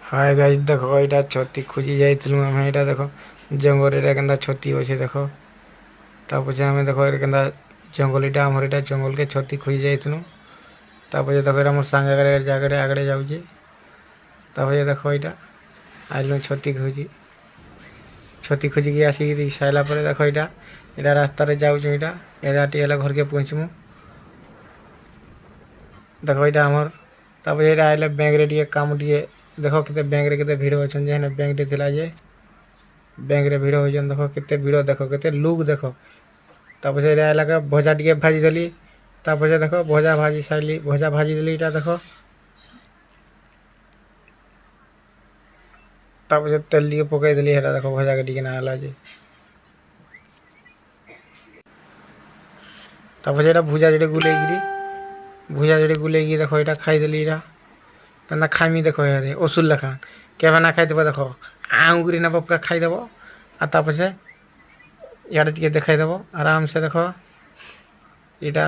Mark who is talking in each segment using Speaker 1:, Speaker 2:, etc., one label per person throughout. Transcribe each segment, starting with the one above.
Speaker 1: Hi guys देखो एटा छती खोजी जाइथिलु हम एटा देखो जंगल रे केंदा छती होछे देखो ता पछे हमें देखो एटा केंदा जंगल एटा हमर एटा जंगल के छती खोजी जाइथिलु ता पछे देखो एटा हमर संग करे जागरे आगड़े जाउचे ता पछे देखो एटा आइलु छती खोजी के आसी साइला पर देखो एटा एटा रास्ता रे जाउचे एटा एटा टी घर के पहुंचमु देखो एटा हमर ता पछे एटा आइले बैंक रे टी काम टी देखो केते बैंक रे केते भीड़ होछन जे ने बैंक टे थिला जे बैंक रे भीड़ होजन देखो केते भीड़ देखो केते लोग देखो ता पछे रे आइला के भजा टी भाजी देली ता पछे देखो भजा भाजी साइली भजा भाजी देली एटा देखो ता पछे तेल टी पकाई देली हेटा देखो भजा के टी ना आला जे ता पछे एटा भुजा जेडे गुले गी देखो एटा खाई देली एटा केंदा खाइमी देखो यादे ओसुल लखा केबे ना खाइतबो देखो आंगुरी ना पूरा खाई देबो आ ता पछे याडे टिके देखाई देबो आराम से देखो एटा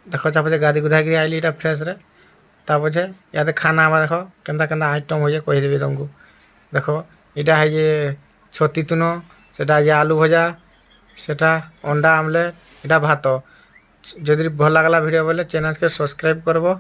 Speaker 1: देखो ता पछे गादी गुधा के आइली एटा फ्रेश रे ता पछे यादे खाना आवा देखो केंदा केंदा आइटम होजे कहि देबे तुमको देखो एटा है जे छती तुनो सेटा जे आलू भजा सेटा अंडा आमलेट एटा भात जदि भल लागला वीडियो बोले चैनल के सब्सक्राइब करबो।